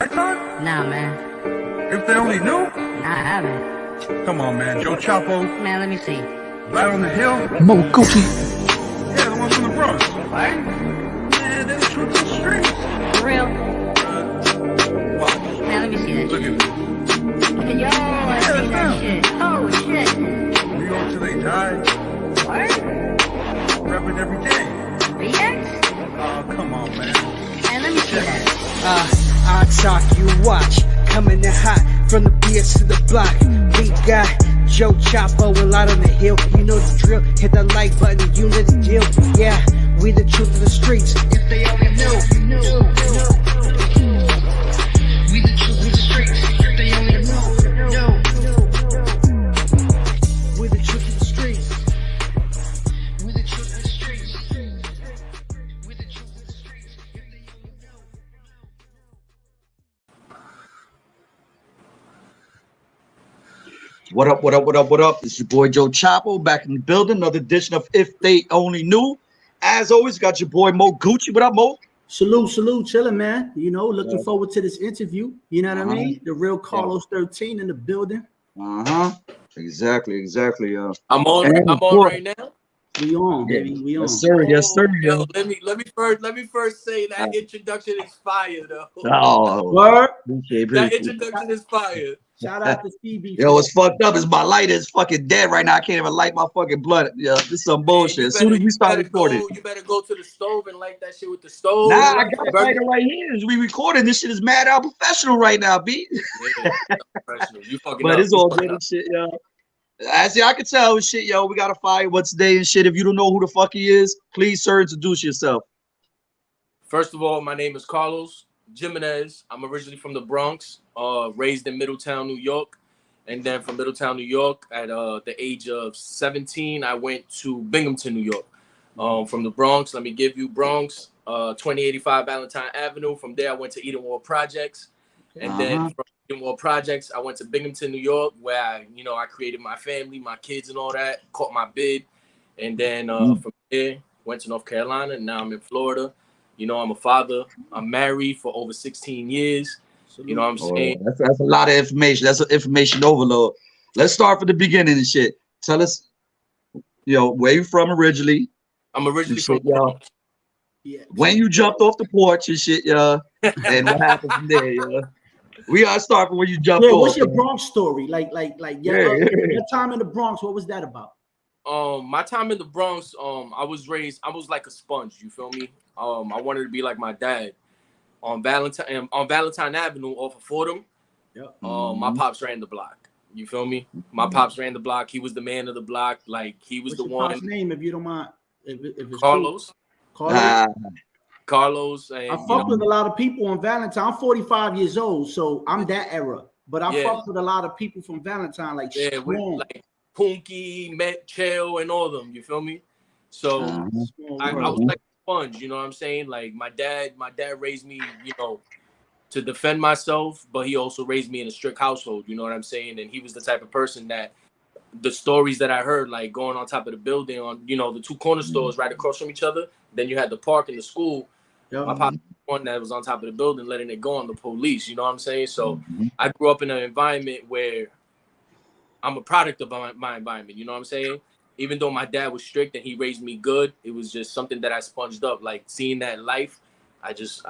Lifetime? Nah, man. If they only knew? Nah, I haven't. Come on, man. Joe Chapo, Man, let me see. Light on the Hill. Mo Gucci. Yeah, the one from the Bronx. What? Man, them truth to the streets. For real? Watch. Man, let me see that Look shit. at this. Yo, I see that shit. Oh, shit. New York till they die. What? Repping every day. BX? Oh, come on, man. Man, let me see that. I'll talk, you watch. Coming in hot from the BS to the block. Big guy, Joe Chapo, a lot on the hill. You know the drill. Hit the like button, you know the deal. Yeah, we the truth of the streets. If they only knew. We the truth of the streets. If they only knew. We the truth of the streets. We the truth of the streets. We the truth of the streets. If they only knew. What up, what up, what up, what up? It's your boy Joe Chapo back in the building. Another edition of If They Only Knew. As always, got your boy Mo Gucci. What up, Mo? Salute, chilling, man. You know, looking forward to this interview. You know what I mean? The real Carlos 13 in the building. Exactly. I'm on right now. We on, baby. We on. Yes, sir. Yo, let me first say that introduction is fire, though. Oh, Word. That introduction is fire. Shout out to Stevie. Yo, what's fucked up is my lighter is fucking dead right now. I can't even light my fucking blunt. Yeah, this is some bullshit. As soon as we start recording, you better go to the stove and light that shit with the stove. nah, I got a lighter right here. As we recording, this shit is mad out professional right now, B. Yeah, professional. You fucking But up. it's all good and shit, yo. I can tell shit, yo. We got a fire what's today and shit. If you don't know who the fuck he is, please, sir, introduce yourself. First of all, my name is Carlos Jimenez. I'm originally from the Bronx, raised in Middletown, New York. And then from Middletown, New York, at the age of 17, I went to Binghamton, New York. From the Bronx, let me give you Bronx, 2085 Valentine Avenue. From there, I went to Edenwald Projects. And then from Edenwald Projects, I went to Binghamton, New York, where I created my family, my kids and all that, caught my bid. And then from there, went to North Carolina, and now I'm in Florida. You know, I'm a father. I'm married for over 16 years. You know what I'm saying? That's a lot of information. That's an information overload. Let's start from the beginning and shit. Tell us, where you from originally? I'm originally from Bronx. Yeah. When you jumped off the porch and shit, and what happened from there, We gotta start from where you jumped off. What's your Bronx story? Like your time in the Bronx, what was that about? My time in the Bronx, I was like a sponge, you feel me? I wanted to be like my dad. On Valentine Avenue off of Fordham, my pops ran the block. You feel me? My pops ran the block. He was the man of the block. Like he was What's the your one. pop's name, if you don't mind? If it's Carlos. Cool. Carlos. Carlos. And, I fucked with a lot of people on Valentine. I'm 45 years old, so I'm that era. But I fucked with a lot of people from Valentine, like like Punky, Met, Chell, and all of them. You feel me? So I was like sponge, you know what I'm saying? Like my dad raised me, to defend myself, but he also raised me in a strict household, you know what I'm saying? And he was the type of person that the stories that I heard, like going on top of the building on, the two corner stores right across from each other. Then you had the park and the school. My pop was one that was on top of the building, letting it go on the police, you know what I'm saying? So I grew up in an environment where I'm a product of my environment, you know what I'm saying? Even though my dad was strict and he raised me good, it was just something that I sponged up. Like seeing that life, I just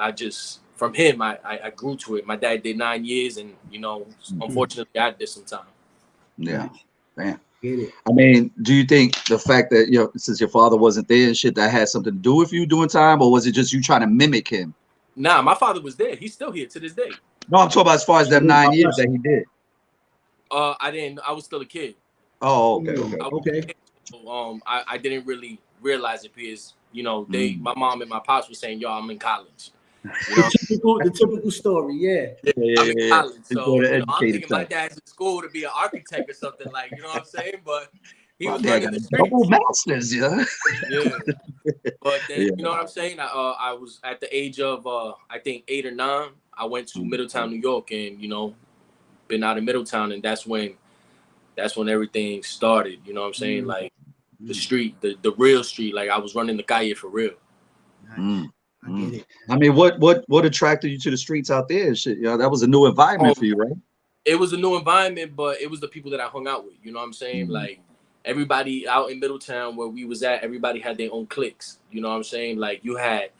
from him, I grew to it. My dad did 9 years, and unfortunately, I did some time. Yeah, man. I mean, do you think the fact that since your father wasn't there and shit, that had something to do with you doing time, or was it just you trying to mimic him? Nah, my father was there. He's still here to this day. No, I'm talking about as far as them 9 years that he did. I didn't. I was still a kid. Oh, okay. I didn't really realize it because my mom and my pops were saying, "Yo, I'm in college." The typical story, I'm in college, so I'm thinking my dad's in school to be an architect or something, like, you know what I'm saying? But he was running the streets. Double masters, yeah. But then you know what I'm saying? I was at the age of I think 8 or 9. I went to Middletown, New York, and been out in Middletown, and that's when everything started. You know what I'm saying? Like the street, the real street. Like I was running the calle for real. I mean, what attracted you to the streets out there and shit? Yeah, that was a new environment for you, right? It was a new environment, but it was the people that I hung out with. You know what I'm saying? Like everybody out in Middletown where we was at, everybody had their own cliques. You know what I'm saying? Like you had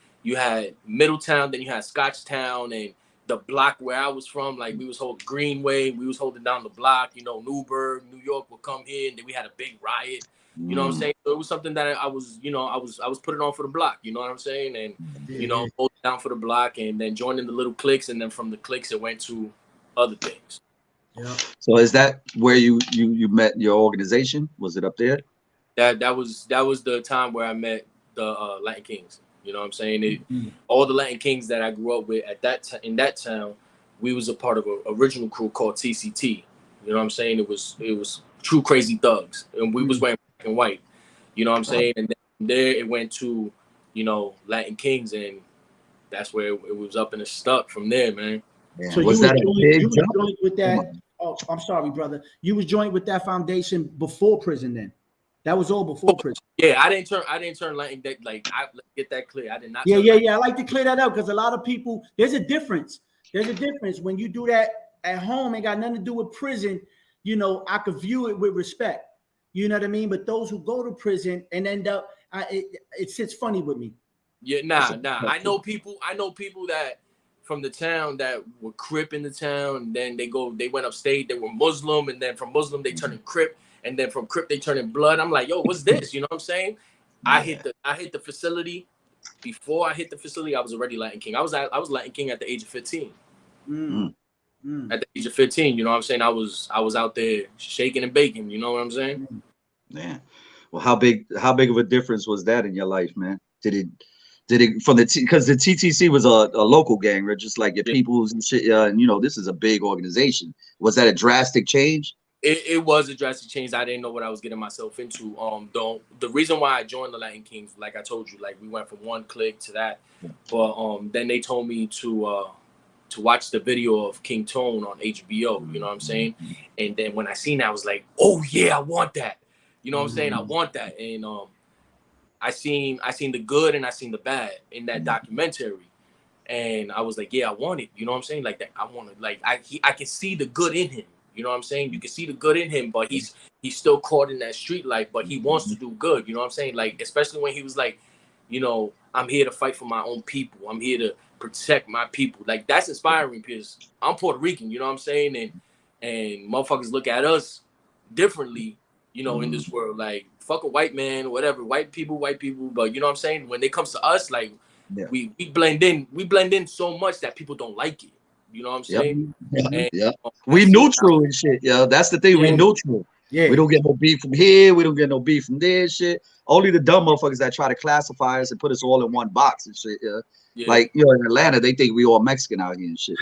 Middletown, then you had Scotchtown, and the block where I was from, like we was holding Greenway, we was holding down the block. You know, Newburgh, New York would come here, and then we had a big riot. You know what I'm saying? So it was something that I was, you know, I was putting on for the block. You know what I'm saying? And you know, holding down for the block, and then joining the little cliques, and then from the cliques it went to other things. Yeah. So is that where you met your organization? Was it up there? That was the time where I met the Latin Kings. You know what I'm saying? All the Latin Kings that I grew up with at in that town, we was a part of an original crew called TCT. You know what I'm saying? It was True Crazy Thugs, and we was wearing black and white. You know what I'm saying? And then from there it went to, you know, Latin Kings, and that's where it was up and it stuck from there, man. Yeah. So was you that was joined with that? Oh, I'm sorry, brother. You was joined with that foundation before prison. Then that was all before prison. Yeah, I didn't turn Latin. Like I get that clear. I did not. Yeah. I like to clear that up because a lot of people. There's a difference. There's a difference when you do that at home. Ain't got nothing to do with prison. You know, I could view it with respect. You know what I mean? But those who go to prison and end up, it sits funny with me. Yeah, nah. I know people that from the town that were Crip in the town, and then they went upstate, they were Muslim, and then from Muslim they turned in Crip, and then from Crip they turned in Blood. I'm like, yo, what's this? You know what I'm saying? I hit the facility. Before I hit the facility, I was already Latin King. I was Latin King at the age of 15. At the age of 15, you know what I'm saying? I was out there shaking and baking, you know what I'm saying? Yeah. Well, how big of a difference was that in your life, man? Did it from because the TTC was a local gang, right? Just like your peoples and shit. And you know, this is a big organization. Was that a drastic change? It was a drastic change. I didn't know what I was getting myself into. The reason why I joined the Latin Kings, like I told you, like we went from one clique to that. But then they told me to watch the video of King Tone on HBO. You know what I'm saying? And then when I seen that, I was like, oh yeah, I want that. You know what I'm saying? I want that. And I seen the good and I seen the bad in that documentary, and I was like, yeah, I want it. You know what I'm saying? Like that, I want it. Like I can see the good in him. You know what I'm saying? You can see the good in him, but he's still caught in that street life, but he wants to do good. You know what I'm saying? Like especially when he was like, you know, I'm here to fight for my own people. I'm here to protect my people. Like that's inspiring because I'm Puerto Rican. You know what I'm saying? And motherfuckers look at us differently. You know, in this world, like fuck a white man, whatever, white people, but you know what I'm saying? When it comes to us, like we blend in so much that people don't like it. You know what I'm saying? We neutral and shit, yo. That's the thing, we neutral. Yeah. We don't get no beef from here, we don't get no beef from there, shit. Only the dumb motherfuckers that try to classify us and put us all in one box and shit, Like, you know, in Atlanta, they think we all Mexican out here and shit,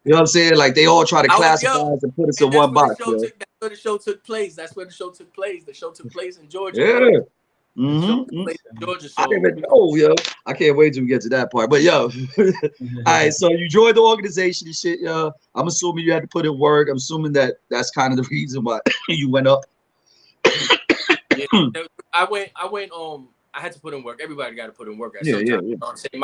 You know what I'm saying? Like they all try to classify us and put us in one box. That's where the show took place. The show took place in Georgia. Yeah. Georgia. I didn't even know, yo. I can't wait till we get to that part. But yo, all right. So you joined the organization and shit, yo. I'm assuming you had to put in work. I'm assuming that's kind of the reason why you went up. I went. I had to put in work. Everybody got to put in work at some time. You know what I'm saying?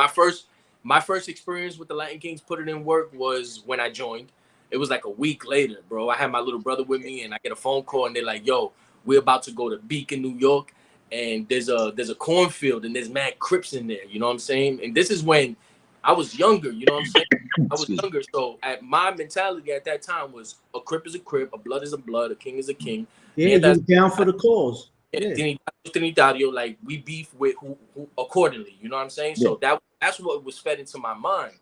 My first experience with the Latin Kings putting in work was when I joined. It was like a week later, bro. I had my little brother with me, and I get a phone call, and they're like, "Yo, we're about to go to Beacon, New York, and there's a cornfield, and there's mad Crips in there." You know what I'm saying? And this is when I was younger. You know what I'm saying? I was younger, so my mentality at that time was a Crip is a Crip, a Blood is a Blood, a King is a King. Yeah, you down for the cause. Like we beef with who accordingly, you know what I'm saying? So that's what was fed into my mind.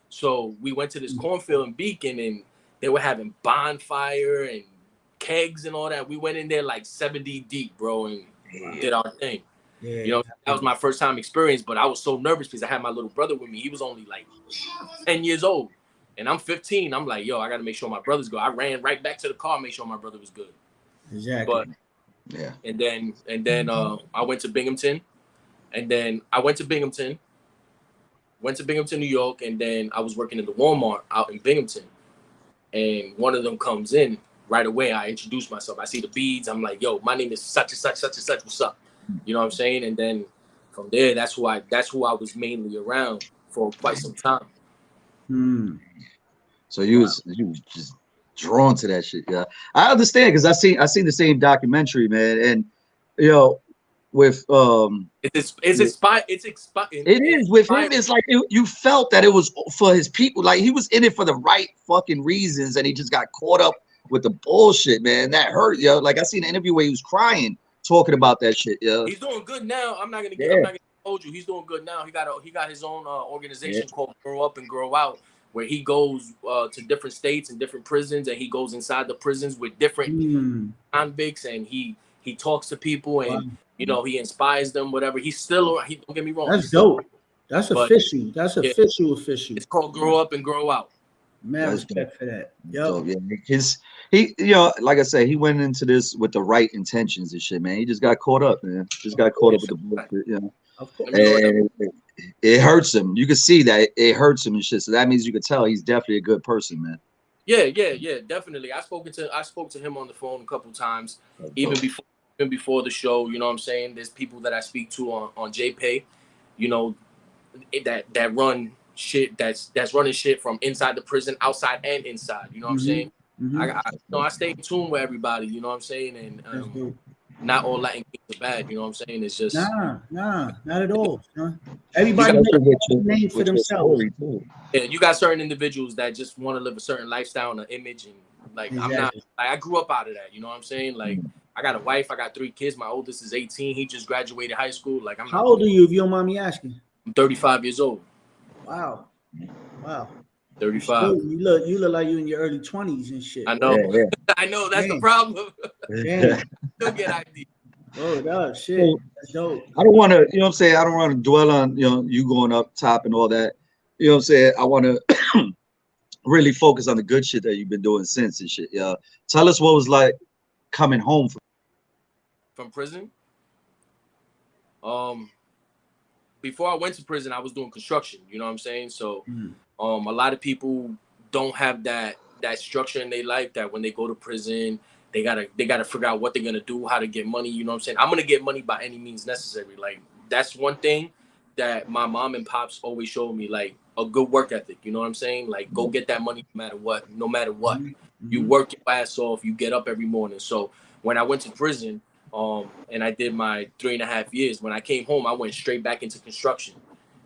So we went to this cornfield in Beacon, and they were having bonfire and kegs and all that. We went in there like 70 deep, bro, and did our thing. You know, that was my first time experience, but I was so nervous because I had my little brother with me. He was only like 10 years old, and I'm 15. I'm like, yo, I got to make sure my brother's good. I ran right back to the car, make sure my brother was good. Exactly. But and then I went to Binghamton, and then I went to Binghamton, New York, and then I was working in the Walmart out in Binghamton, and one of them comes in right away. I introduce myself. I see the beads. I'm like, yo, my name is such and such, such and such. What's up? You know what I'm saying? And then from there, that's who I was mainly around for quite some time. So you was just drawn to that shit. Yeah, I understand because I seen the same documentary, man, and you know, with It's expired. It is with him. It's like you felt that it was for his people. Like he was in it for the right fucking reasons, and he just got caught up with the bullshit, man. That hurt, yo. Like I seen an interview where he was crying, talking about that shit, yo. He's doing good now. I'm not gonna hold you. He's doing good now. He got his own organization called Grow Up and Grow Out, where he goes to different states and different prisons, and he goes inside the prisons with different convicts, and he talks to people, and you know, he inspires them. Whatever. Don't get me wrong. That's dope. That's official. That's official. It's called Grow Up and Grow Out. Man, respect for that. Yep. Yeah, he, you know, like I said, he went into this with the right intentions and shit, man. He just got caught up, man. Just got caught up with the bullshit, you know. Of course. And it hurts him. You can see that it hurts him and shit. So that means you could tell he's definitely a good person, man. Yeah, definitely. I spoke to him on the phone a couple times, even before the show. You know what I'm saying? There's people that I speak to on JPay, you know, that run shit that's running shit from inside the prison, outside and inside. You know what I'm saying? I stay in tune with everybody. You know what I'm saying? And not all Latin kids are bad. You know what I'm saying? It's just nah, not at all. Everybody makes a name for themselves. Yeah, you got certain individuals that just want to live a certain lifestyle and an image, and like exactly. I'm not. Like, I grew up out of that. You know what I'm saying? Like I got a wife, I got 3 kids. My oldest is 18. He just graduated high school. Like I'm. How old are you, if you don't mind me asking? I'm 35 years old. Wow. 35. You look like you in your early 20s and shit. I know. Yeah. I know. That's the problem. Still get ID. Oh, that shit. That's dope. I don't want to, you know what I'm saying? I don't want to dwell on, you know, you going up top and all that. You know what I'm saying? I want to really focus on the good shit that you've been doing since and shit. Yeah. Tell us what was like coming home from prison. Before I went to prison, I was doing construction. You know what I'm saying? So, a lot of people don't have that structure in their life, that when they go to prison, they gotta figure out what they're gonna do, how to get money. You know what I'm saying? I'm gonna get money by any means necessary. Like that's one thing that my mom and pops always showed me, like a good work ethic. You know what I'm saying? Like go get that money no matter what. You work your ass off. You get up every morning. So when I went to prison, and I did my 3.5 years, when I came home, I went straight back into construction.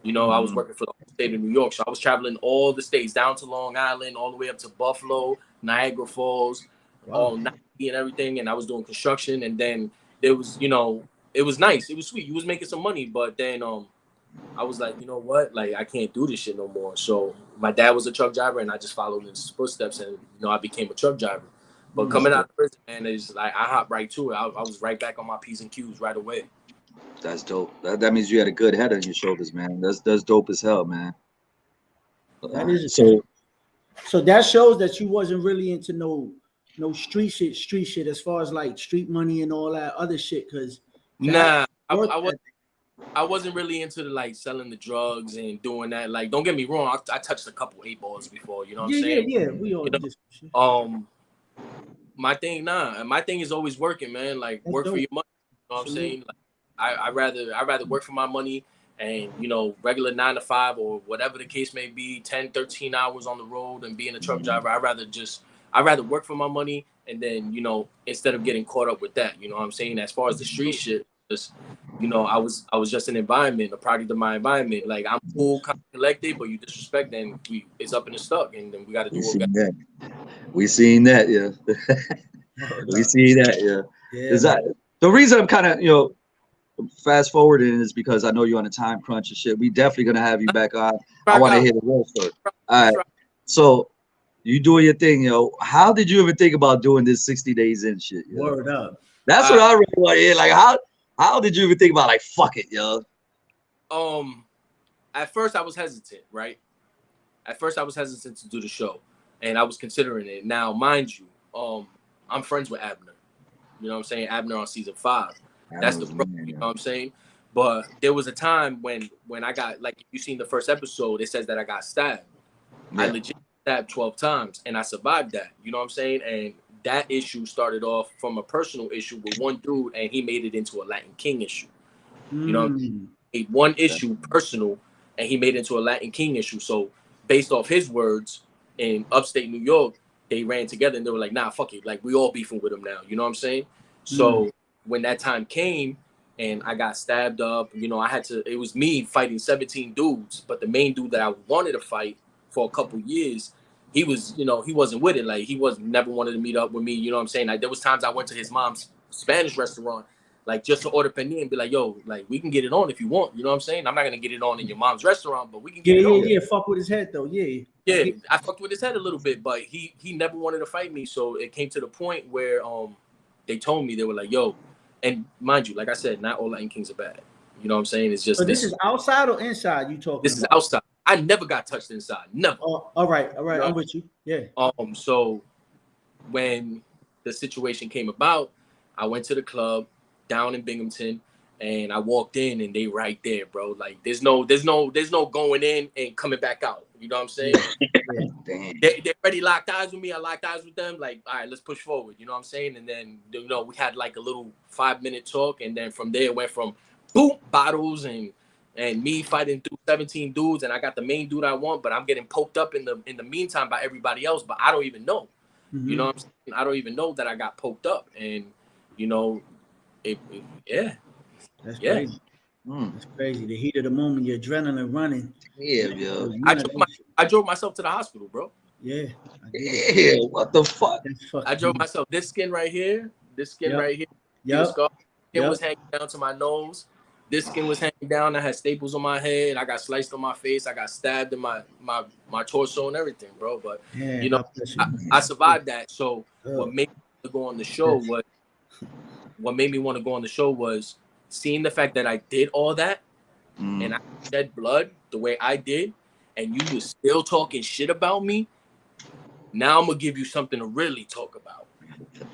You know, I was working for the state of New York, so I was traveling all the states, down to Long Island, all the way up to Buffalo, Niagara Falls, Nike and everything. And I was doing construction. And then there was, you know, it was nice. It was sweet. You was making some money. But then I was like, you know what? Like, I can't do this shit no more. So my dad was a truck driver, and I just followed in his footsteps, and, you know, I became a truck driver. But coming out of prison, man, it's like I hopped right to it. I was right back on my P's and Q's right away. That's dope. That means you had a good head on your shoulders, man. That's dope as hell, man. That is so that shows that you wasn't really into no street shit as far as like street money and all that other shit. Cause I wasn't really into the like selling the drugs and doing that. Like, don't get me wrong, I touched a couple 8 balls before. You know what I'm saying? Yeah. We all did shit. My thing is always working, man. Like work for your money. You know what I'm saying? Like, I rather work for my money and, you know, regular 9 to 5 or whatever the case may be, 10, 13 hours on the road and being a truck driver. I'd rather work for my money, and then, you know, instead of getting caught up with that, you know what I'm saying? As far as the street shit, just, you know, I was just an environment, a product of my environment. Like I'm cool, kind of collected, but you disrespect, then it's up in the stuck, and then we got to do what we got to do. We seen that, yeah. We see that, yeah. Is that the reason I'm kind of, you know, fast forwarding is because I know you're on a time crunch and shit. We definitely gonna have you back on. I want to hear the real story. All right. So you doing your thing, yo. How did you even think about doing this 60 days in shit? Yo? Word up. That's what I really want to hear. Like, how did you even think about like fuck it, yo? At first I was hesitant, right? At first I was hesitant to do the show, and I was considering it. Now, mind you, I'm friends with Abner. You know what I'm saying? Abner on season 5. That's the problem, you know what I'm saying? But there was a time when I got, like, you seen the first episode, it says that I got stabbed. Yeah. I legit stabbed 12 times, and I survived that. You know what I'm saying? And that issue started off from a personal issue with one dude, and he made it into a Latin King issue. You know what I mean? made one issue personal, and he made it into a Latin King issue. So based off his words in upstate New York, they ran together and they were like, nah, fuck it. Like, we all beefing with him now. You know what I'm saying? So when that time came and I got stabbed up, you know, it was me fighting 17 dudes, but the main dude that I wanted to fight for a couple years, he was, you know, he wasn't with it. Like, he never wanted to meet up with me. You know what I'm saying? Like, there was times I went to his mom's Spanish restaurant, like, just to order penne and be like, yo, like, we can get it on if you want. You know what I'm saying? I'm not going to get it on in your mom's restaurant, but we can get it on. Yeah, fuck with his head, though. Yeah, I fucked with his head a little bit, but he never wanted to fight me. So it came to the point where they told me, they were like, yo, and mind you, like I said, not all Latin Kings are bad. You know what I'm saying? It's just this is outside or inside you talking This is outside. I never got touched inside. Never. All right. You know? I'm with you. Yeah. So when the situation came about, I went to the club down in Binghamton, and I walked in, and they right there, bro. Like, there's no going in and coming back out. You know what I'm saying? They already locked eyes with me. I locked eyes with them. Like, all right, let's push forward. You know what I'm saying? And then, you know, we had like a little 5-minute talk, and then from there it went from boom, bottles and me fighting through 17 dudes, and I got the main dude I want, but I'm getting poked up in the meantime by everybody else, but I don't even know. You know what I'm saying? I don't even know that I got poked up, and you know, that's crazy. That's crazy. The heat of the moment, your adrenaline running. Yeah, yo. I drove myself to the hospital, bro. Yeah. What the fuck? I drove myself. This skin right here. Right here. Yep. It was hanging down to my nose. This skin was hanging down. I had staples on my head. I got sliced on my face. I got stabbed in my torso and everything, bro. But you know, I survived that. So what made me want to go on the show was seeing the fact that I did all that and I shed blood the way I did, and you was still talking shit about me. Now I'm gonna give you something to really talk about.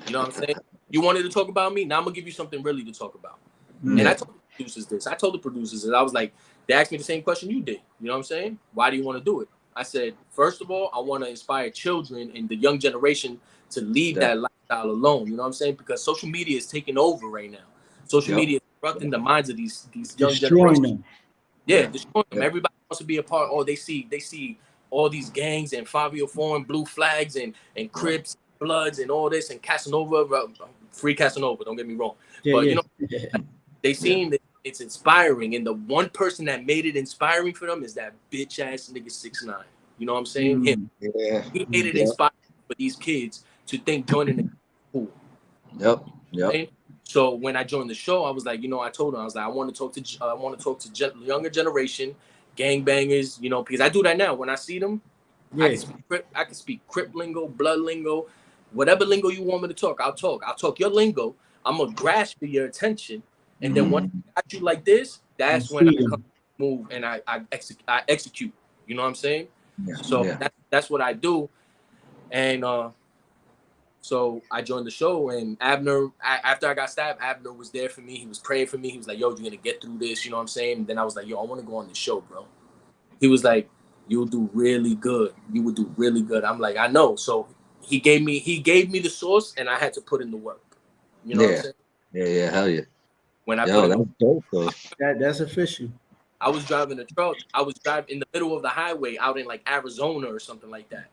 You know what I'm saying? You wanted to talk about me. Now I'm gonna give you something really to talk about. And I told the producers this. I told the producers that I was like, they asked me the same question you did. You know what I'm saying? Why do you want to do it? I said, first of all, I want to inspire children and the young generation to leave that lifestyle alone. You know what I'm saying? Because social media is taking over right now. Social media is corrupting the minds of these young generations. Yeah, destroying them. Everybody wants to be a part. Oh, they see all these gangs and 504 and blue flags and Crips, Bloods and all this and Casanova, free Casanova. Don't get me wrong, but you know, they seen that it's inspiring, and the one person that made it inspiring for them is that bitch ass nigga 6ix9ine. You know what I'm saying? Him. Yeah. He made it inspiring for these kids to think joining the school. Yep. Okay? So when I joined the show, I was like, you know, I told him, I was like, I want to talk to younger generation, gangbangers, you know, because I do that now. When I see them, I can speak Crip lingo, blood lingo, whatever lingo you want me to talk. I'll talk your lingo. I'm gonna grasp your attention, and then when I got you like this, that's when I come move and I execute. You know what I'm saying? Yeah. So that's what I do, and so I joined the show, and Abner, after I got stabbed, Abner was there for me. He was praying for me. He was like, yo, you're gonna get through this. You know what I'm saying? And then I was like, yo, I want to go on the show, bro. He was like, you'll do really good. You would do really good. I'm like, I know. So he gave me the source, and I had to put in the work. You know what I'm saying? Yeah, hell yeah. When I that's dope, though. That's official. I was driving a truck. I was driving in the middle of the highway out in like Arizona or something like that,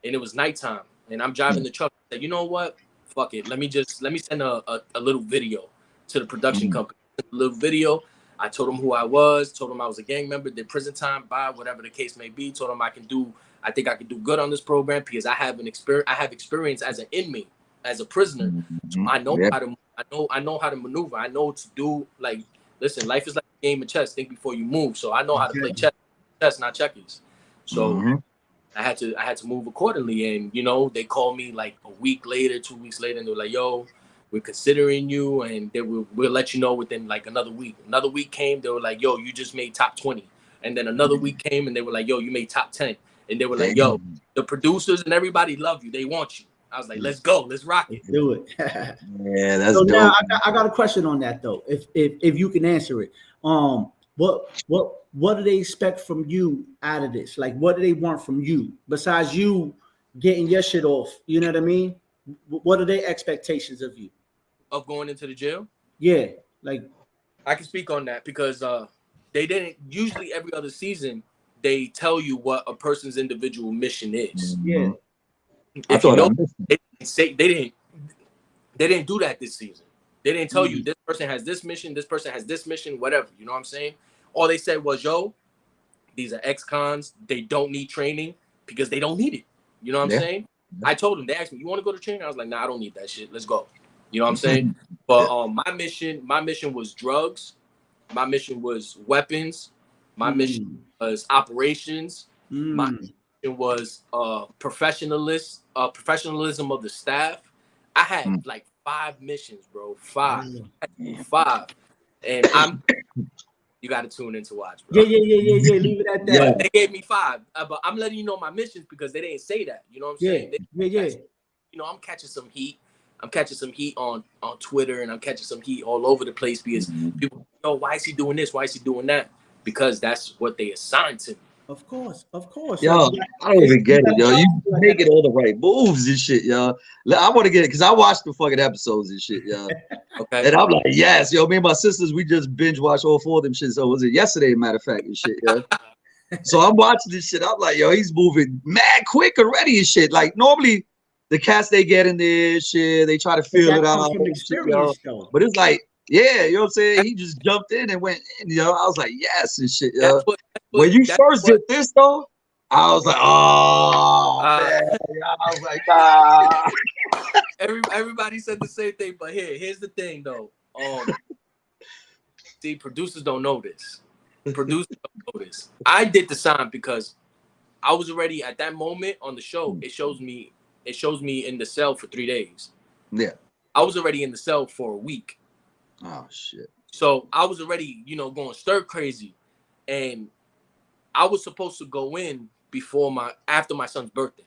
and it was nighttime. And I'm driving the truck. I said, you know what? Fuck it. Let me send a little video to the production company. A little video. I told them who I was. Told them I was a gang member. Did prison time, by whatever the case may be. Told them I think I can do good on this program because I have experience as an inmate, as a prisoner. So I know how to maneuver. I know what to do. Like, listen, life is like a game of chess. Think before you move. So I know how to play chess, not checkers. So I had to move accordingly. And you know, they called me like a week later, 2 weeks later, and they were like, yo, we're considering you, and we'll let you know within like another week. Another week came, they were like, yo, you just made top 20. And then another week came, and they were like, yo, you made top 10. And they were like, yo, the producers and everybody love you. They want you. I was like, let's go, let's rock it. Do it. Yeah, that's so dope. Now I got a question on that though. If you can answer it. What do they expect from you out of this? Like, what do they want from you besides you getting your shit off? You know what I mean? What are their expectations of you? Of going into the jail? Yeah, like I can speak on that because they didn't. Usually, every other season, they tell you what a person's individual mission is. Yeah. If you know, they didn't do that this season. They didn't tell you this person has this mission, this person has this mission, whatever. You know what I'm saying? All they said was, yo, these are ex-cons. They don't need training because they don't need it. You know what I'm saying? I told them, they asked me, you want to go to training? I was like, nah, I don't need that shit. Let's go. You know what I'm saying? But my mission was drugs. My mission was weapons. My mission was operations. My mission was professionalism of the staff. I had like 5 missions, bro. 5. And you got to tune in to watch, bro. Yeah. Leave it at that. Yeah. They gave me 5, but I'm letting you know my missions because they didn't say that. You know what I'm saying? You know, I'm catching some heat. I'm catching some heat on Twitter, and I'm catching some heat all over the place because people, oh, why is he doing this? Why is he doing that? Because that's what they assigned to me. Of course. Yo, I don't even get it, yo. You making all the right moves and shit, yo. I want to get it because I watched the fucking episodes and shit, yo. Okay. And I'm like, yes, yo. Me and my sisters, we just binge watched all 4 of them shit. So was it yesterday, matter of fact, and shit, yo. So I'm watching this shit. I'm like, yo, he's moving mad quick already and shit. Like normally, the cats they get in there, shit, they try to feel it out. Shit, but it's like, yeah, you know what I'm saying? He just jumped in and went in, yo. I was like, yes, and shit, yo. When you first did this, though, I was like, oh, man. I was like, nah. Everybody said the same thing, but here's the thing, though. See, producers don't know this. I did the sign because I was already at that moment on the show. It shows me in the cell for 3 days. Yeah. I was already in the cell for a week. Oh shit. So I was already, going stir crazy. And I was supposed to go in after my son's birthday.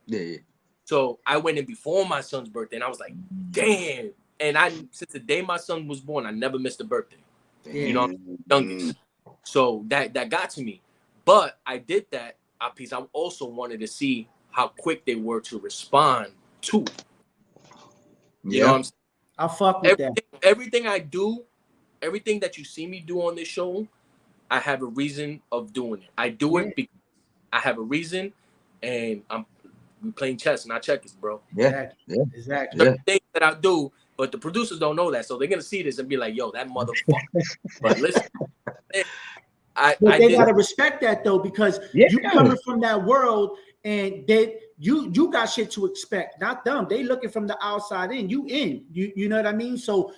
Yeah. So I went in before my son's birthday, and I was like, damn. And since the day my son was born, I never missed a birthday. Youngest. So that got to me. But I did that because I also wanted to see how quick they were to respond to it. You know what I'm saying? I fuck with that. Everything I do, everything that you see me do on this show, I have a reason of doing it. I do it because I have a reason, and we playing chess, not checkers, bro. Exactly. Certain things that I do, but the producers don't know that, so they're gonna see this and be like, "Yo, that motherfucker." But listen, they gotta respect that though, because you coming from that world, and you got shit to expect, not them. They looking from the outside in. You know what I mean? So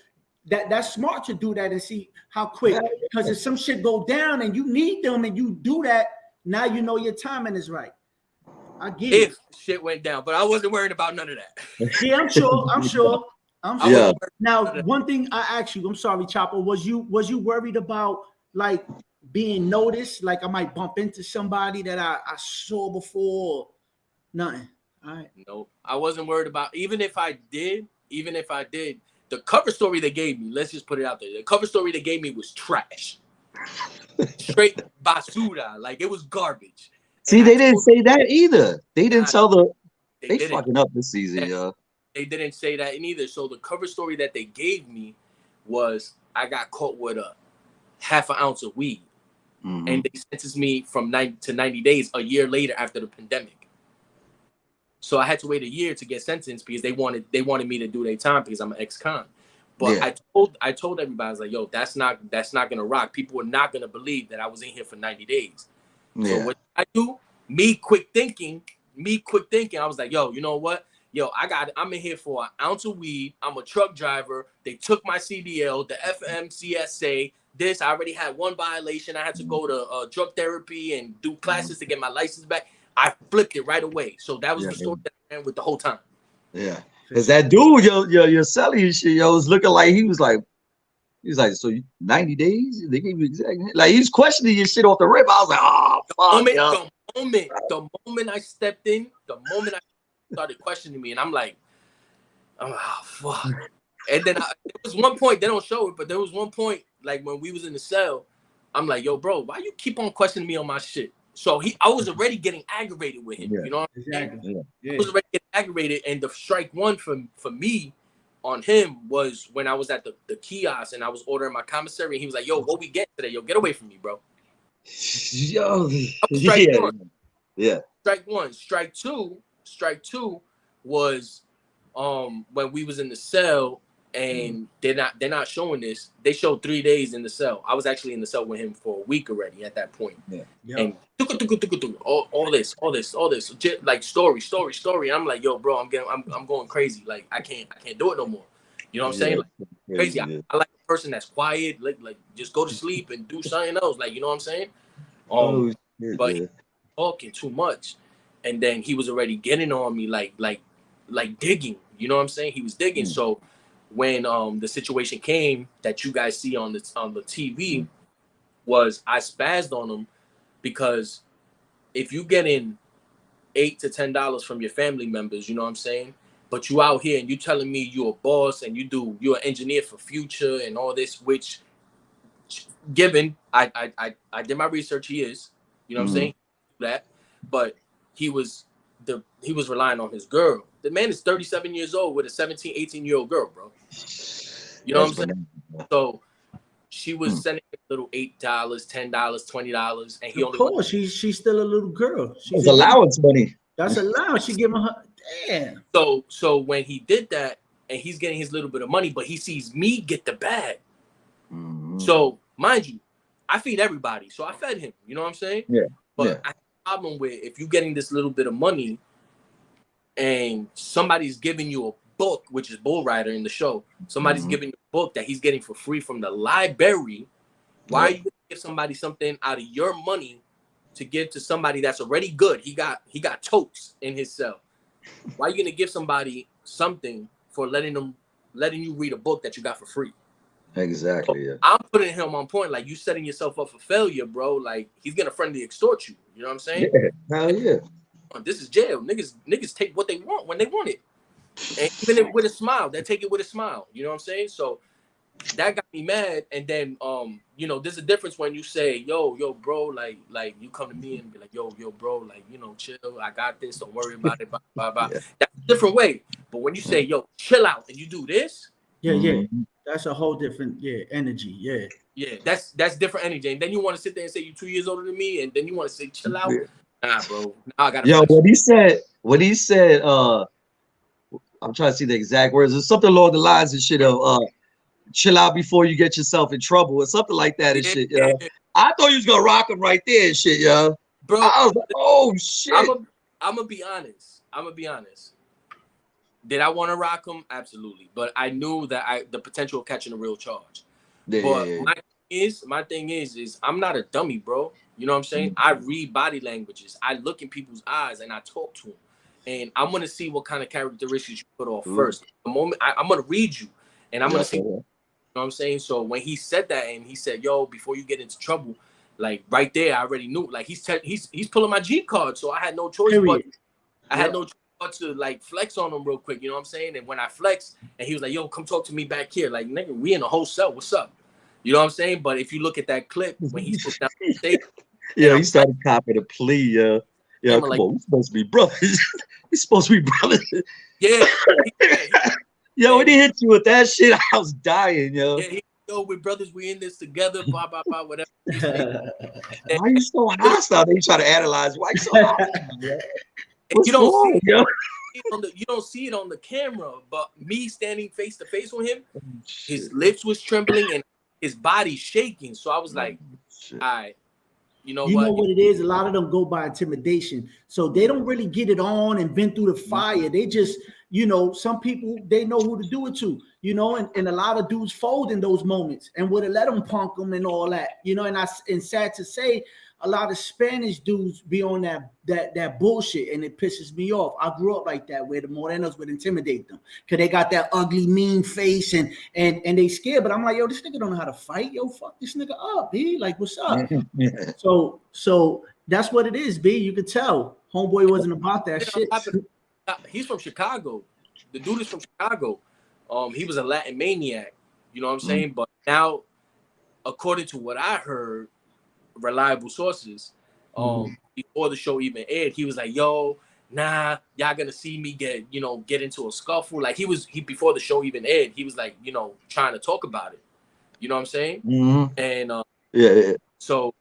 that's smart to do that and see how quick. Because if some shit go down and you need them and you do that, now you know your timing is right. I get it. If shit went down, but I wasn't worried about none of that. Yeah, I'm sure. Now, one thing I asked you, I'm sorry, Chopper, was you worried about like being noticed? Like I might bump into somebody that I saw before? Nothing. All right. No, I wasn't worried about. Even if I did, the cover story they gave me, let's just put it out there. The cover story they gave me was trash. Straight basura. Like it was garbage. See, they didn't say that either. They didn't tell they fucking up this season, yo. They didn't say that either. So the cover story that they gave me was I got caught with a half an ounce of weed. And they sentenced me from 90 to 90 days a year later after the pandemic. So I had to wait a year to get sentenced because they wanted me to do their time because I'm an ex-con. But I told everybody, I was like, yo, that's not gonna rock. People are not gonna believe that I was in here for 90 days. So what I do, me quick thinking, I was like, yo, you know what? Yo, I'm in here for an ounce of weed. I'm a truck driver. They took my CDL, the FMCSA. I already had one violation. I had to go to drug therapy and do classes to get my license back. I flipped it right away. So that was the story that I ran with the whole time. Yeah. Because that dude, you're selling shit, yo, was looking like he was like, so 90 days? They gave you exactly. Like, he's questioning your shit off the rip. I was like, oh, fuck. The moment I stepped in, the moment I started questioning me, and I'm like, oh, fuck. And then there was one point, they don't show it, but there was one point, like when we was in the cell, I'm like, yo, bro, why you keep on questioning me on my shit? So I was already getting aggravated with him. You know what I'm saying? I was already getting aggravated, and the strike one for me on him was when I was at the kiosk and I was ordering my commissary. And he was like, "Yo, what we get today? Yo, get away from me, bro." Yo, Strike yeah, one. yeah. Strike one. Strike two was when we was in the cell, and they're not showing this. They showed 3 days in the cell. I was actually in the cell with him for a week already at that point. Yeah. And all this, like story. I'm like, yo, bro, I'm going crazy. Like I can't do it no more. You know what I'm saying? Like, crazy. I like a person that's quiet, like just go to sleep and do something else. Like, you know what I'm saying? But he talking too much, and then he was already getting on me like digging. You know what I'm saying? He was digging. So when the situation came that you guys see on the TV was I spazzed on him, because if you get in $8 to $10 from your family members, you know what I'm saying, but you out here and you telling me you're a boss and you're an engineer for Future and all this, which given I did my research, he is, you know what I'm saying, that, but he was relying on his girl. The man is 37 years old with a 17, 18-year-old girl, bro. You know what I'm saying? So she was sending him little $8, $10, $20, and he of only. Of course, she's still a little girl. She's allowance money. That's allowance. She giving her. Damn. So when he did that, and he's getting his little bit of money, but he sees me get the bag. So mind you, I feed everybody, so I fed him. You know what I'm saying? Yeah. But I have a problem with if you're getting this little bit of money, and somebody's giving you a book, which is Bull Rider in the show. Somebody's giving you a book that he's getting for free from the library. Why are you gonna give somebody something out of your money to give to somebody that's already good? He got totes in his cell. Why are you gonna give somebody something for letting you read a book that you got for free? Exactly. So I'm putting him on point, like you setting yourself up for failure, bro. Like he's gonna friendly extort you. You know what I'm saying? Yeah. Hell yeah. This is jail. Niggas take what they want when they want it. And even if with a smile, they take it with a smile. You know what I'm saying? So that got me mad. And then you know, there's a difference when you say, yo, bro, like you come to me and be like, yo, bro, like, you know, chill, I got this, don't worry about it, blah, blah, blah. Yeah. That's a different way. But when you say, yo, chill out, and you do this, that's a whole different energy. Yeah, that's different energy. And then you want to sit there and say you're 2 years older than me, and then you want to say chill out. Nah, bro. Now I gotta. Yo, when he said, I'm trying to see the exact words. It's something along the lines of shit of chill out before you get yourself in trouble or something like that and shit. Yeah, I thought you was gonna rock him right there and shit, yo. Bro, I was like, oh shit. I'm gonna be honest. Did I want to rock him? Absolutely. But I knew that the potential of catching a real charge. My thing is I'm not a dummy, bro. You know what I'm saying? I read body languages. I look in people's eyes and I talk to them. And I'm gonna see what kind of characteristics you put off first. The moment I'm gonna read you, and I'm gonna see. You know what I'm saying? So when he said that, and he said, "Yo, before you get into trouble," like right there, I already knew. Like he's pulling my G card, so I had no choice but to like flex on him real quick. You know what I'm saying? And when I flexed, and he was like, "Yo, come talk to me back here." Like, nigga, we in a whole cell. What's up? You know what I'm saying? But if you look at that clip when he's put down the stage, he started copping a plea. Yeah, come on, we're supposed to be brothers. We're supposed to be brothers. Yeah. Yo, when he hit you with that shit, I was dying, yo. Yeah, yo, we're brothers. We in this together. Blah blah blah. Whatever. Why are you so hostile? They try to analyze. Why you so hostile? You don't see it on the camera, but me standing face to face with him, his lips was trembling and his body shaking. So I was like, all right. You know what it is? A lot of them go by intimidation. So they don't really get it on and been through the fire. They just, some people, they know who to do it to, and a lot of dudes fold in those moments and would have let them punk them and all that, and sad to say, a lot of Spanish dudes be on that bullshit, and it pisses me off. I grew up like that, where the Morenos would intimidate them because they got that ugly, mean face and they scared. But I'm like, yo, this nigga don't know how to fight. Yo, fuck this nigga up, B. Like, what's up? So that's what it is, B. You could tell homeboy wasn't about that shit. He's from Chicago. The dude is from Chicago. He was a Latin maniac. You know what I'm saying? But now, according to what I heard, reliable sources, before the show even aired, he was like, yo, nah, y'all gonna see me get into a scuffle. Like he before the show even aired, he was like, trying to talk about it. You know what I'm saying? Mm-hmm. And yeah. So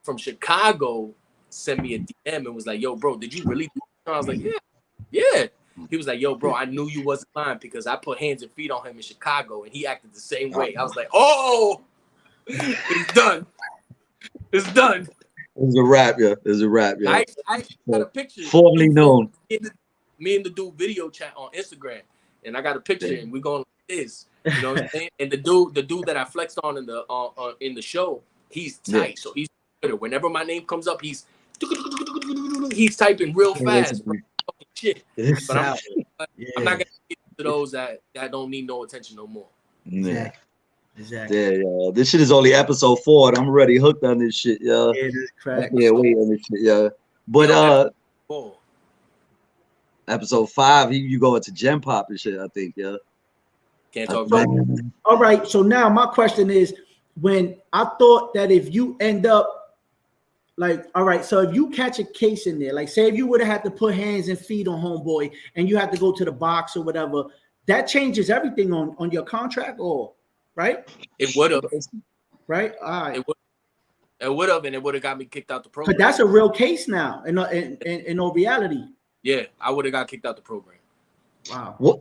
from Chicago, sent me a DM and was like, yo, bro, did you really do it? I was like, yeah. He was like, yo, bro, I knew you wasn't lying because I put hands and feet on him in Chicago and he acted the same way. I was like, oh, it's done. It's done. It's a wrap, yeah. It's a wrap, yeah. I got a picture. Formerly known. Me and the dude video chat on Instagram, and I got a picture, and we're going like this. You know what I'm saying? And the dude that I flexed on in the show, he's tight. So he's Twitter. Whenever my name comes up, he's typing real fast. Shit. But I'm not gonna get to those that don't need no attention no more. Yeah. Exactly. Yeah. This shit is only episode 4, and I'm already hooked on this shit, yeah. Yeah, that's correct. Yeah, wait on this shit, yeah. But episode 5, you go into Gem Pop and shit, I think, yeah. Can't talk about it. All right, so now my question is, when I thought that if you end up like, all right, so if you catch a case in there, like say if you would have had to put hands and feet on homeboy and you had to go to the box or whatever, that changes everything on your contract, or right? It would have. Right? All right. It would have, and it would have got me kicked out the program. But that's a real case now, in all reality. Yeah, I would have got kicked out the program. Wow. But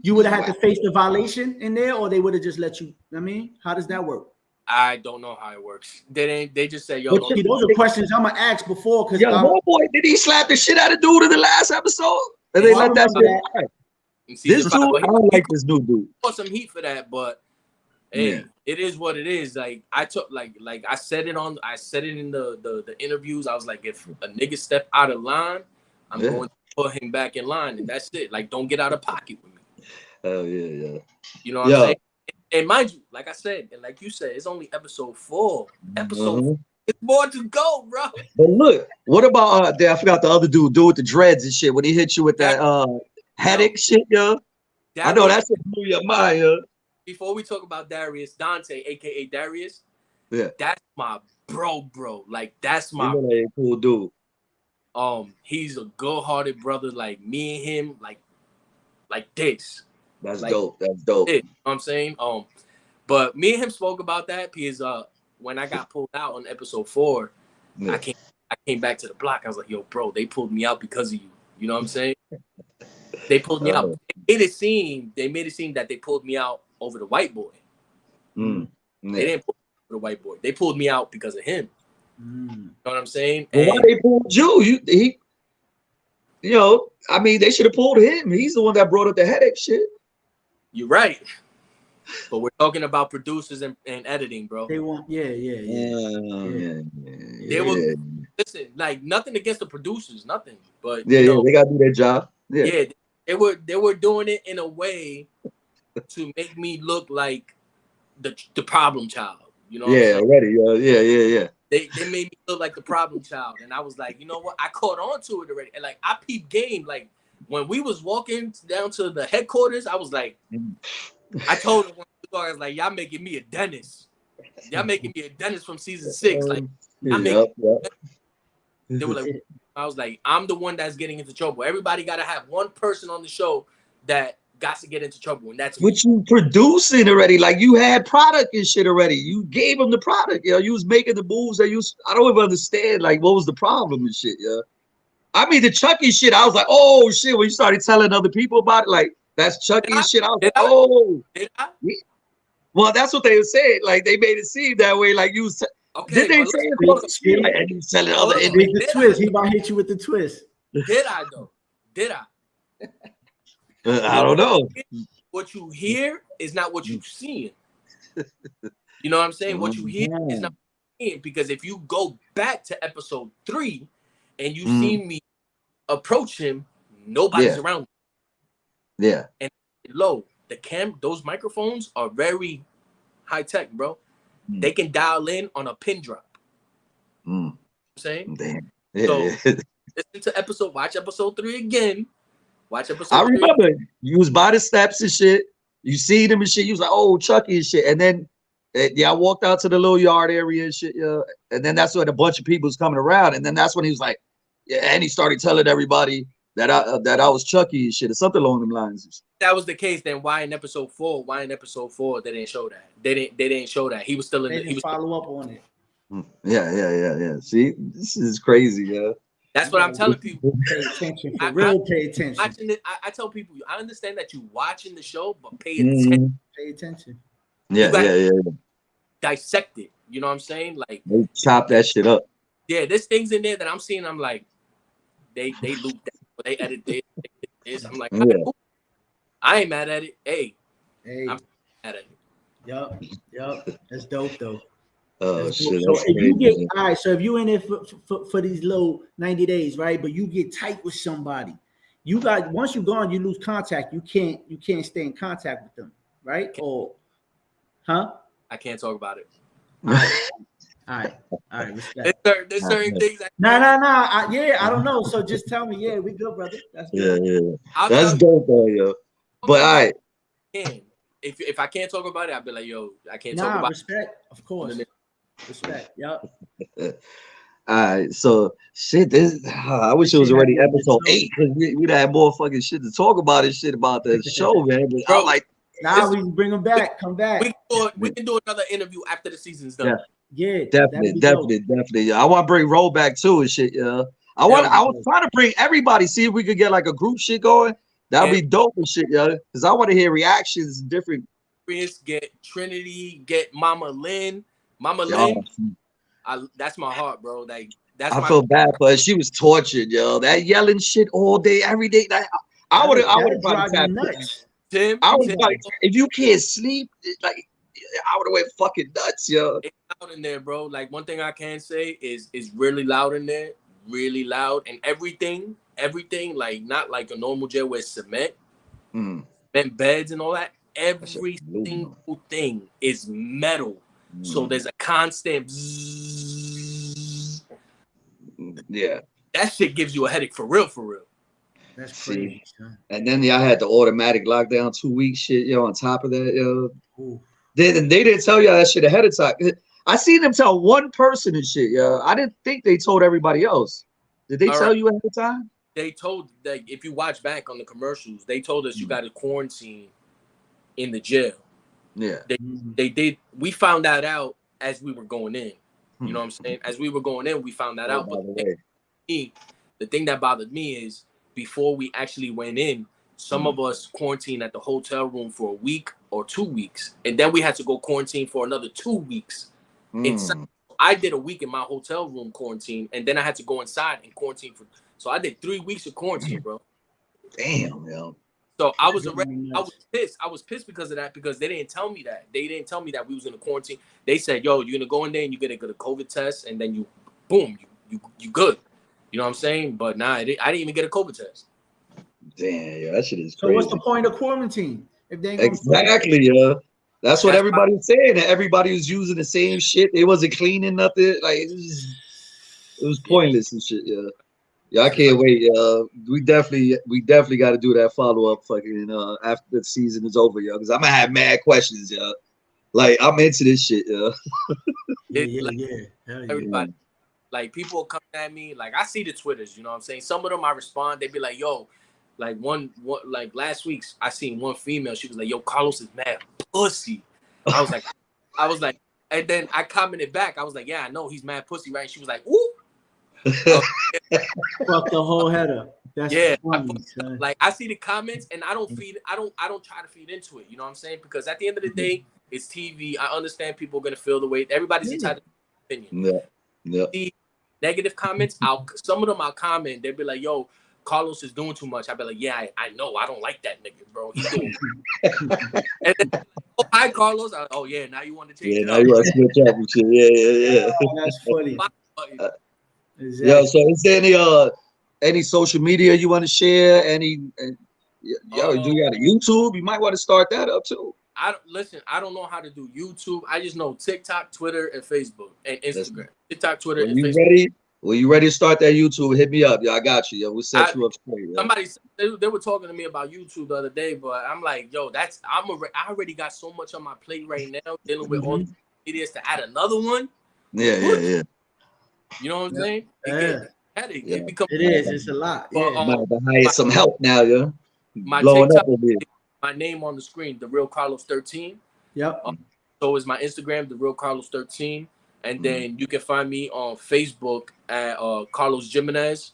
you would have had to face the violation in there, or they would have just let you. I mean, how does that work? I don't know how it works. They just say, yo. See, those are questions I'm gonna ask before, because homeboy, did he slap the shit out of dude in the last episode? And they let that shit. This dude, I don't like this new dude. Put some heat for that, but hey, it is what it is. Like I took, like I said it in the interviews. I was like, if a nigga step out of line, I'm going to put him back in line, and that's it. Like, don't get out of pocket with me. Oh yeah. You know what I'm saying? And mind you, like I said, and like you said, it's only episode 4. It's more to go, bro. But look, what about I forgot the other dude with the dreads and shit when he hit you with that headache shit, yo. I know that shit blew your mind, yo. Before we talk about Darius, Dante, aka Darius, that's my bro. Like that's my cool dude. He's a good-hearted brother, like me and him, like this. That's like, dope. That's dope. You know what I'm saying? But me and him spoke about that because when I got pulled out on episode 4, I came back to the block. I was like, yo, bro, they pulled me out because of you. You know what I'm saying? They pulled me out. They made it seem that they pulled me out over the white boy. They didn't pull me out over the white boy. They pulled me out because of him. You know what I'm saying? Well, why they pulled you? I mean, they should have pulled him. He's the one that brought up the headache shit. You're right. But we're talking about producers and editing, bro. They want, They will listen, like nothing against the producers, nothing. But they gotta do their job. They were doing it in a way to make me look like the problem child. You know? Already. They made me look like the problem child, and I was like, you know what? I caught on to it already, and like I peeped game. Like when we was walking down to the headquarters, I was like, I told him, I was like, y'all making me a dentist. Y'all making me a dentist from season 6. Like, they were like, I was like, I'm the one that's getting into trouble. Everybody got to have one person on the show that got to get into trouble, and that's what you producing already. Like you had product and shit already. You gave them the product. You was making the moves that I don't even understand. Like, what was the problem and shit? I mean, the Chucky shit. I was like, oh shit. When you started telling other people about it, like that's Chucky and shit. I was like, oh. Well, that's what they were saying. Like they made it seem that way. Like you. Did they say it? And you selling other the twist. He might hit you with the twist. Did I though? Did I? I don't know. What you hear is not what you're seeing. You know what I'm saying? What you hear is not what you're seeing, because if you go back to episode 3 and you see me approach him, nobody's around. Yeah. And those microphones are very high tech, bro. They can dial in on a pin drop. You know what I'm saying? Damn. Yeah. So listen to watch episode 3 again. Watch episode 3. I remember you was by the steps and shit. You see them and shit. You was like, oh, Chucky and shit. And then I walked out to the little yard area and shit. And then that's when a bunch of people was coming around. And then that's when he was like, Yeah, and he started telling everybody that I was Chucky and shit, or something along them lines. If that was the case, then why in episode 4 they didn't show that? They didn't show that. He was still in They the, he didn't was follow up on it. Yeah. See, this is crazy, yeah. That's what I'm telling people. Pay attention, for real. Pay attention. Watching it, I tell people, I understand that you watching the show, but pay attention. Pay attention. Yeah. Dissect it. You know what I'm saying? Like they chop that shit up. Yeah, there's things in there that I'm seeing. I'm like, they loop that, they edit this, they did this. I'm like, I ain't mad at it. Hey, I'm mad at it. Yup. That's dope though. Oh shit! So if you get so if you in it for these little 90 days, right? But you get tight with somebody, you got once you're gone, you lose contact. You can't stay in contact with them, right? Or, I can't talk about it. All right. Respect. There's certain things. I don't know. So just tell me. Yeah, we good, brother. That's good. Yeah. That's dope, though, yo. But all right. If I can't talk about it, I'll be like, yo, I can't talk about respect, of course. Respect. Yep. All right. So shit. I wish it was already episode 8 because we'd have more fucking shit to talk about and shit about the show, man. But bro, I'm like, we can bring them back. Come back. We can do another interview after the season's done. Yeah, definitely. I want to bring Roll back too and shit. Yeah, I was trying to bring everybody. See if we could get like a group shit going. That'd be dope and shit, yo. Because I want to hear reactions, different. Get Trinity, get Mama Lynn. That's my heart, bro. Like I feel bad for her. She was tortured, yo. That yelling shit all day, every day. I would have probably nuts. Tim, if you can't sleep, like I would have went fucking nuts, yo. It's loud in there, bro. Like one thing I can say is really loud in there, really loud, and everything, like not like a normal jail where it's cement, beds and all that. Every single thing is metal, so there's a constant bzzz. Yeah, that shit gives you a headache for real. That's crazy. And then I had the automatic lockdown 2 weeks shit, yo. On top of that, yo. Ooh. They didn't tell y'all that shit ahead of time. I seen them tell one person and shit, yo. I didn't think they told everybody else. Did they tell you ahead of time? They told, like, if you watch back on the commercials, they told us you got to quarantine in the jail. Yeah. They did. We found that out as we were going in. You know what I'm saying? As we were going in, we found that out. But the thing that bothered me is before we actually went in, some of us quarantined at the hotel room for a week or 2 weeks, and then we had to go quarantine for another 2 weeks. Inside. I did a week in my hotel room quarantine, and then I had to go inside and quarantine so I did 3 weeks of quarantine, bro. Damn, yo. So I was pissed. I was pissed because of that, because they didn't tell me that. They didn't tell me that we was in a quarantine. They said, yo, you're gonna go in there and you're gonna get a COVID test, and then you good. You know what I'm saying? But nah, I didn't even get a COVID test. Damn, yeah, that shit is crazy. So what's the point of quarantine if they ain't exactly, yeah? That's what everybody was saying. That everybody was using the same shit. They wasn't cleaning nothing. Like it was pointless and shit. Yeah, yeah. I can't wait. We definitely got to do that follow up fucking after the season is over, yo. Because I'm gonna have mad questions, yo. Like I'm into this shit, yo. Everybody. Like people coming at me, like I see the Twitters, you know what I'm saying? Some of them I respond, they be like, yo, like one like last week I seen one female, she was like, yo, Carlos is mad pussy. I was like, and then I commented back, I was like, yeah, I know he's mad pussy, right? And she was like, ooh. Fuck the whole header. That's funny, son. Like I see the comments and I don't try to feed into it, you know what I'm saying? Because at the end of the day, it's TV. I understand people are gonna feel the way everybody's entitled to an opinion. Yeah. The negative comments, some of them I'll comment. They'll be like, "Yo, Carlos is doing too much." I'll be like, "Yeah, I know. I don't like that nigga, bro. He's doing." And then, oh, hi, Carlos. Oh yeah, now you want to change it now you want to switch up and shit. Yeah. Oh, that's funny. Exactly. Yeah. So, is there any social media you want to share? You got a YouTube? You might want to start that up too. I don't know how to do YouTube. I just know TikTok, Twitter, and Facebook, and Instagram. TikTok, Twitter, and Facebook. When you ready to start that YouTube, hit me up. Yo, I got you. Yo, we'll set you up straight. Somebody they were talking to me about YouTube the other day, but I'm like, yo, I already got so much on my plate right now, dealing with all the ideas to add another one. Yeah. You know what I'm saying? headache. Yeah. It becomes. It is. It's a lot. But, Yeah. Might have to hire some help now, yeah. my Blowing TikTok, up a bit. my name on the screen, the real Carlos 13. Yep. So is my Instagram, the real Carlos 13, and then you can find me on Facebook at Carlos Jimenez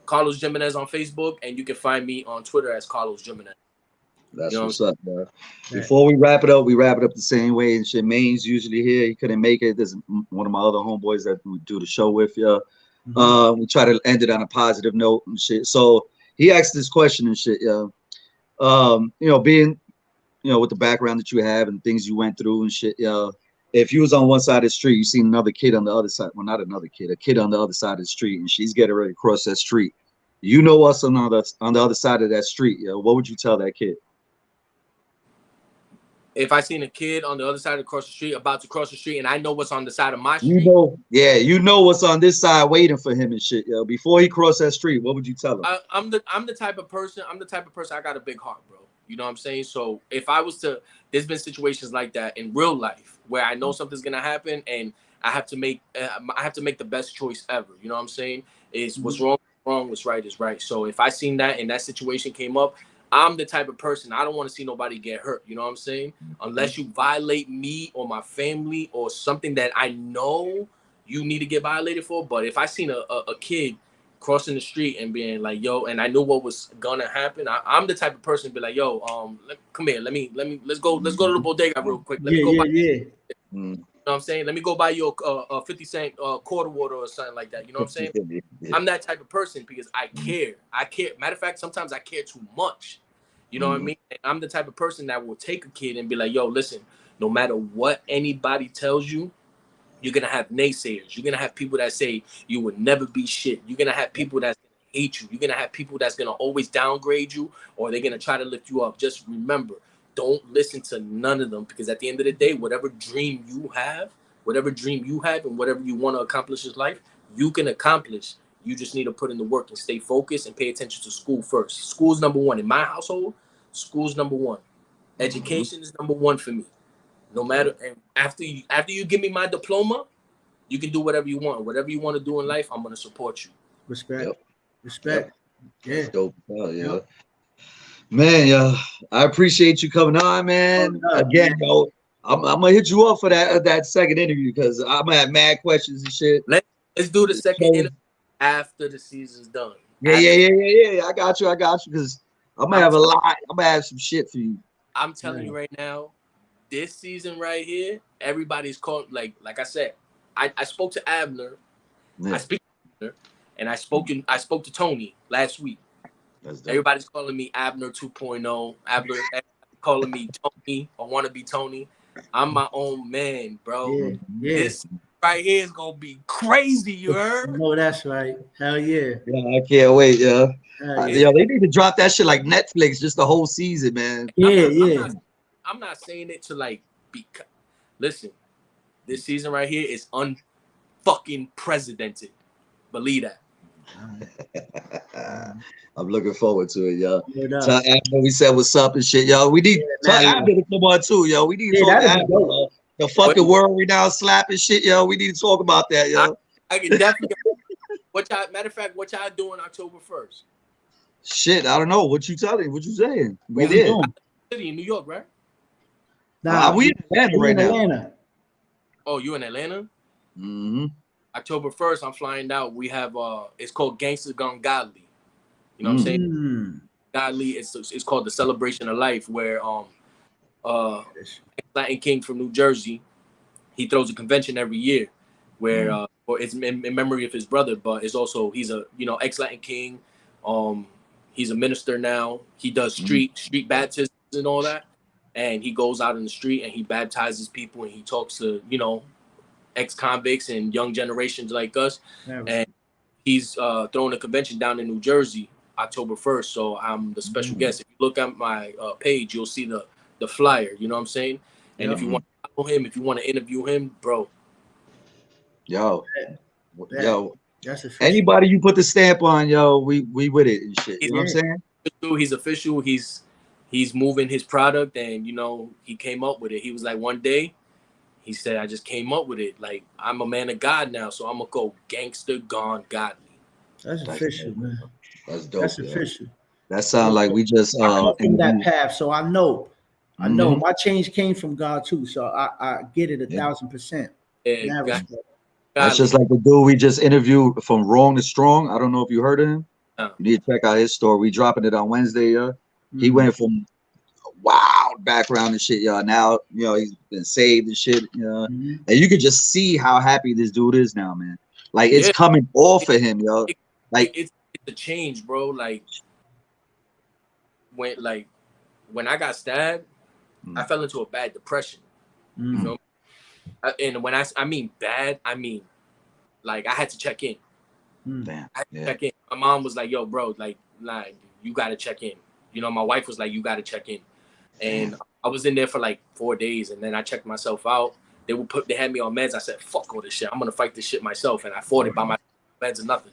on Facebook, and you can find me on Twitter as Carlos Jimenez. That's You know what's up, bro. Yeah. Before we wrap it up the same way and shit. Main's usually here. He couldn't make it. There's one of my other homeboys that we do the show with, yeah. We try to end it on a positive note and shit. So he asked this question and shit, yeah. You know, being, you know, with the background that you have and things you went through and shit, yeah. If you was on one side of the street, you seen another kid on the other side. Well, not another kid, a kid on the other side of the street, and she's getting ready to cross that street. You know us on the other side of that street, yeah. What would you tell that kid? If I seen a kid on the other side across the street about to cross the street, and I know what's on the side of my You street, know, yeah, you know what's on this side waiting for him and shit, yo. Before he crossed that street, what would you tell him? I'm the type of person. I got a big heart, bro. You know what I'm saying? So if I was to, there's been situations like that in real life where I know something's gonna happen, and I have to make the best choice ever. You know what I'm saying? Is what's wrong, what's right is right. So if I seen that and that situation came up, I'm the type of person, I don't want to see nobody get hurt. You know what I'm saying? Unless you violate me or my family or something that I know you need to get violated for. But if I seen a kid crossing the street and being like, yo, and I knew what was gonna happen, I'm the type of person to be like, yo, come here, let's go to the bodega real quick. Let me go buy. You know what I'm saying? Let me go buy you a 50-cent quarter water or something like that. You know what I'm saying? I'm that type of person because I care. Matter of fact, sometimes I care too much. You know what I mean? And I'm the type of person that will take a kid and be like, yo, listen, no matter what anybody tells you, you're going to have naysayers. You're going to have people that say you would never be shit. You're going to have people that's going to hate you. You're going to have people that's going to always downgrade you, or they're going to try to lift you up. Just remember, don't listen to none of them, because at the end of the day, whatever dream you have and whatever you want to accomplish in life, you can accomplish. You just need to put in the work and stay focused and pay attention to school first. School's number one. In my household, school's number one. Education is number one for me. No matter, and after you give me my diploma, you can do whatever you want. Whatever you want to do in life, I'm going to support you. Respect. Respect. Yeah. That's dope. Oh, yeah. Man, yo, I appreciate you coming on, man. Again, yo, I'm gonna hit you up for that second interview, because I'm gonna have mad questions and shit. Let's do the second interview after the season's done. Yeah. I got you, because I'm gonna have a lot. I'm gonna have some shit for you. I'm telling you right now, this season right here, everybody's called, like I said, I spoke to Abner. I speak to Abner, and I spoke to Tony last week. Everybody's calling me Abner 2.0. Abner calling me Tony. I want to be Tony. I'm my own man, bro. Yeah. This right here is gonna be crazy. You heard? No, that's right. Hell yeah. Yeah, I can't wait. Yeah. Yeah. They need to drop that shit like Netflix, just the whole season, man. Yeah. I'm not saying it to like be. Listen, this season right here is unfucking precedented. Believe that. I'm looking forward to it, yo. Tell Abner we said what's up and shit, yo. We need Abner to come on too, yo. We need to talk to Abner. The fucking world we now slapping shit, yo. We need to talk about that, yo. I can definitely. Matter of fact, what y'all doing October 1st? Shit, I don't know. What you telling? What you saying? We did. City in New York, right? Nah, we in Atlanta right now. Oh, you in Atlanta? Mm-hmm. October 1st, I'm flying out. We have it's called Gangsters Gone Godly. You know what I'm saying? Godly, it's called the Celebration of Life, where Latin King from New Jersey, he throws a convention every year where or it's in memory of his brother, but it's also he's a ex-Latin King. He's a minister now. He does street baptisms and all that. And he goes out in the street and he baptizes people and he talks to, ex-convicts and young generations like us. Yeah. And he's throwing a convention down in New Jersey, October 1st. So I'm the special guest. If you look at my page, you'll see the flyer. You know what I'm saying? And if you want to follow him, if you want to interview him, bro. Yo. Anybody you put the stamp on, yo, we with it and shit. You know what I'm saying? He's official. He's moving his product, and he came up with it. He was like, one day, he said, I just came up with it. Like, I'm a man of God now, so I'm gonna go Gangster Gone Godly. That's official, man. That's dope. That's official. That sounds like we just I come from that path, so I know. I know my change came from God too, so I get it 1,000%. Yeah, that's just like the dude we just interviewed from Wrong to Strong. I don't know if you heard of him. You need to check out his story. We dropping it on Wednesday. He went from a wild background and shit, y'all. Now, he's been saved and shit, and you can just see how happy this dude is now, man. Like it's coming off of him, yo. Like it's a change, bro. Like when I got stabbed, I fell into a bad depression. You know? And when I mean bad, I mean like I had to check in. Damn. I had to check in. My mom was like, "Yo, bro, like you gotta check in." My wife was like, "You gotta check in," and I was in there for like 4 days, and then I checked myself out. They had me on meds. I said, "Fuck all this shit. I'm gonna fight this shit myself," and I fought it by my meds and nothing.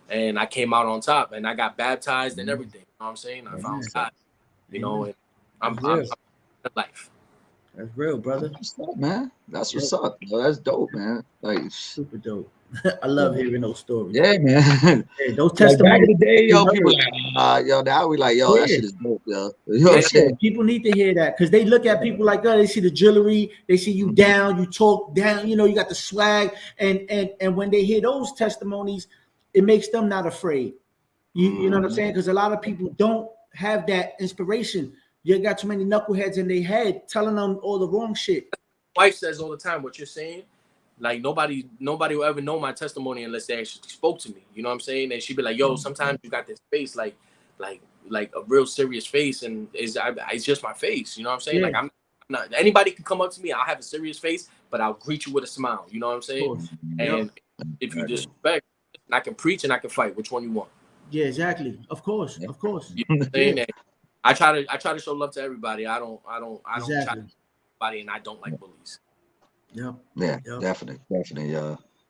And I came out on top, and I got baptized and everything. You know what I'm saying? I found God. And I'm life. That's real, brother. That's what's up, man. That's what's up. That's dope, man. Like super dope. I love hearing those stories. Yeah, man. Hey, those testimonies. Back in the day, people like, now we like, that shit is dope, yo. You know what I'm saying? People need to hear that because they look at people like that. They see the jewelry, they see you down, you talk down, you got the swag, and when they hear those testimonies, it makes them not afraid. You know what I'm saying? Because a lot of people don't have that inspiration. You got too many knuckleheads in their head telling them all the wrong shit. My wife says all the time, what you're saying, like nobody will ever know my testimony unless they actually spoke to me. You know what I'm saying? And she'd be like, "Yo, sometimes you got this face, like a real serious face, and it's just my face." You know what I'm saying? Like I'm not. Anybody can come up to me. I'll have a serious face, but I'll greet you with a smile. You know what I'm saying? And if you disrespect, I can preach and I can fight. Which one you want? Yeah, exactly. Of course. You know what I'm saying? I try to show love to everybody. I don't try to everybody, and I don't like bullies. Definitely.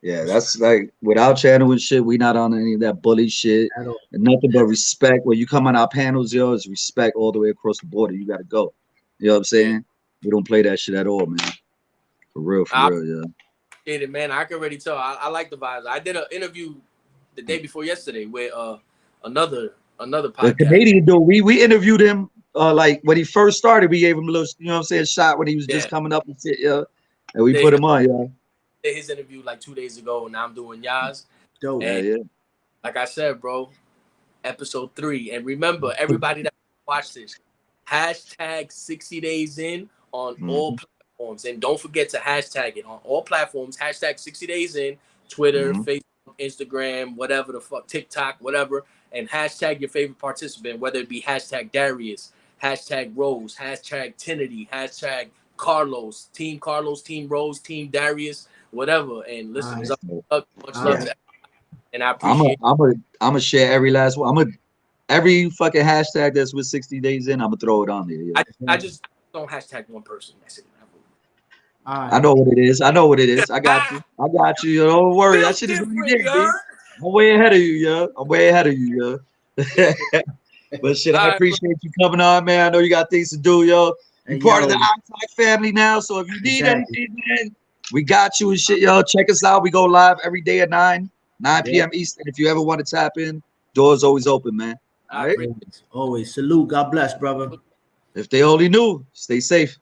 Yeah, that's like with our channel and shit, we not on any of that bully shit. And nothing but respect. When you come on our panels, it's respect all the way across the border. You gotta go. You know what I'm saying? We don't play that shit at all, man. For real, yeah. It, man. I can already tell. I like the vibes. I did an interview the day before yesterday with another podcast. The Canadian dude, we interviewed him like when he first started. We gave him a little, shot when he was just coming up and shit, and we put him on, his interview like 2 days ago, and now I'm doing Yaz. Dope. And like I said, bro, episode 3. And remember, everybody that watch this, hashtag 60 days in on all platforms. And don't forget to hashtag it on all platforms, hashtag 60 days in, Twitter, Facebook, Instagram, whatever the fuck, TikTok, whatever. And hashtag your favorite participant, whether it be hashtag Darius, hashtag Rose, hashtag Tinity, hashtag Carlos, Team Rose, Team Darius, whatever. And listen, much love to everybody. And I appreciate I'm gonna share every last one. Every fucking hashtag that's with 60 days in, I'm gonna throw it on there. Yeah. I just don't hashtag one person. That's it. I know what it is. I got you. Don't worry. That shit is what you did, I'm way ahead of you, But shit, I appreciate you coming on, man. I know you got things to do, yo. You're part of the Untitled family now, so if you need anything, man, we got you and shit, yo. Check us out. We go live every day at 9 p.m. Eastern. If you ever want to tap in, doors always open, man. All right. Always. Salute. God bless, brother. If they only knew, stay safe.